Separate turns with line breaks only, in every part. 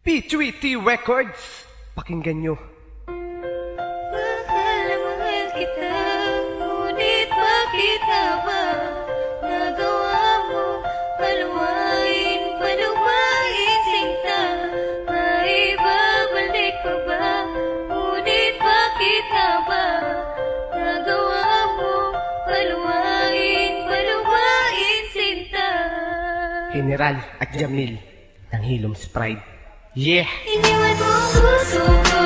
P3T Records, pakinggan nyo.
Mahal na mahal kita, ngunit bakit nga ba nagawa mo paluwain sinta? Maibabalik pa ba, ngunit bakit nga ba nagawa mo paluwain sinta?
General at Jamil ng Hilom's Pride. Yeah!
Iniwan mo ang puso ko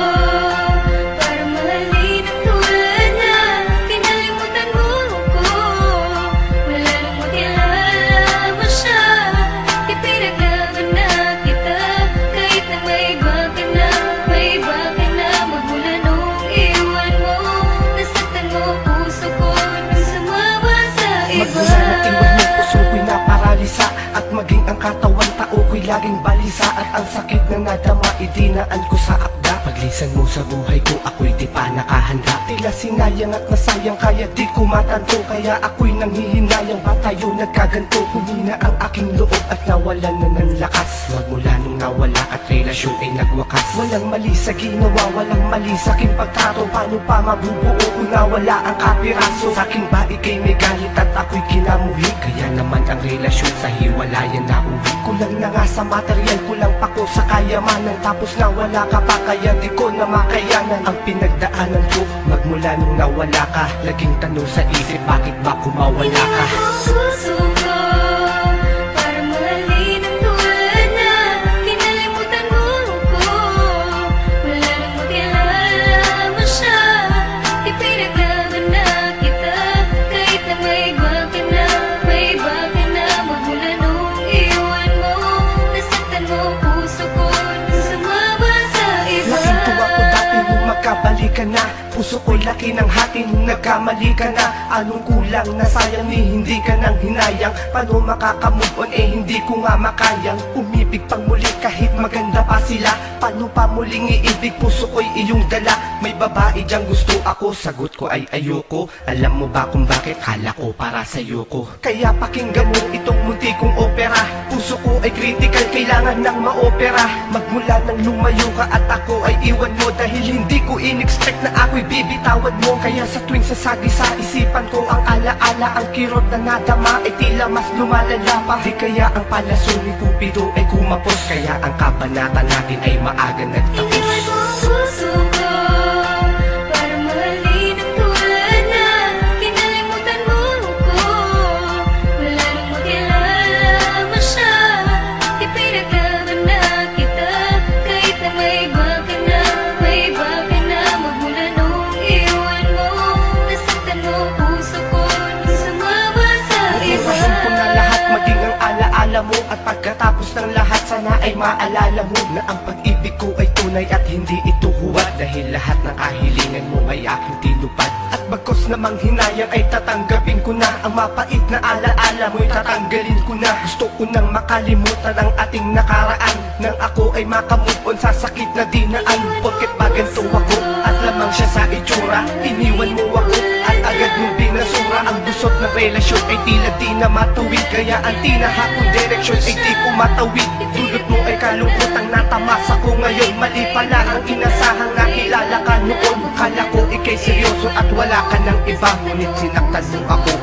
para mahalin ang tulad na kinalimutan mo ko. Wala nang makilala mo siya, ipinaglaban na kita. Kahit na may iba ka na magmula nung iwan mo. Nasaktan mo puso ko nung sumama sa iba.
Magmula na iwan mo, puso ko'y naparalisa, at maging ang katawan tao ko'y laging balisa. At ang sakit na nadama, idinaan ko sa akda. Paglisan mo sa buhay ko, ako'y di pa nakahanda. Tila sinayang at nasayang, kaya di ko matanto. Kaya ako'y nanghihinayang, ba tayo nagkaganto? Humina ang aking loob at nawalan na ng lakas. Magmula nung nawala at relasyon ay nagwakas. Walang mali sa ginawa, walang mali sa aking pagtrato. Paano pa mabubuo kung nawala ang kapiraso? Sa aking ba ikay may galit at ako'y kinamuhi? Kaya naman ang relasyon sa hiwalayan na uwi. Kulang na nga sa material, kulang pa ko sa kayamanan. Tapos nawala ka pa, kaya di ko na makayanan ang pinagdaanan ko. Magmula nung nawala ka, laging tanong sa isip, bakit ba kumawala ka?
Puso ko para mahalin ang tulad na kinalimutan mo ko. Wala nang makilala mo siya, ipinaglaban na kita. Kahit na may iba ka na magmula nung iwan mo. Nasaktan mo puso ko nung sumama sa iba.
Laking tuwa ko dati nung magkabalikan na. Puso ko'y laki ng hati nung nagkamali ka na. Anong kulang na sayang ni hindi ka nang hinayang? Paano makakamove on hindi ko nga makayang umibig pang muli kahit maganda pa sila? Paano pa muling iibig, puso ko'y iyong dala? May babae diyang gusto ako, sagot ko ay ayoko. Alam mo ba kung bakit? Kala ko para sa'yo ko. Kaya pakinggan mo itong munti kong opera. Puso ko ay critical, kailangan ng maopera. Magmula nang lumayo ka at ako ay iwan mo, dahil hindi ko in-expect na ako'y bibitawan mo. Kaya sa tuwing sasagi sa isipan ko ang alaala, ang kirot na nadama ay tila mas lumalala pa. Di kaya ang palaso ni Cupido ay kumapos, kaya ang kabanata natin ay maaga nagtapos.
Iniwan mo ang puso ko para mahalin ang tulad na kinalimutan mo ko. Wala nang makilala mo siya, ipinaglaban na kita. Kahit na may iba ka na magmula nung iwan mo. Nasaktan mo puso ko nung sumama sa iba.
Iwasan ko na lahat, maging ang alaala mo. At pagkatapos ng lahat, sana ay maalala mo na ang pag-ibig ko ay tunay at hindi ito huwad. Dahil lahat ng kahilingan mo ay aking tinupad. At bagkos namang hinayang ay tatanggapin ko na. Ang mapait na alaala mo'y tatanggalin ko na. Gusto ko nang makalimutan ang ating nakaraan, nang ako ay makamove on sa sakit na dinaan. Porket ba ganito ako at lamang siya sa itsura? Iniwan mo ako at agad mong binasura. Ang gusot ng relasyon ay tila di na matuwid, kaya ang tinahakong direksyon ay di ko matawid. Dulot mo ay kalungkotang natamasa ko ngayon. Mali pala ang inasahang nakilala ka noon. Kala ko ikay seryoso at wala ka ng iba, ngunit sinaktan mo ako.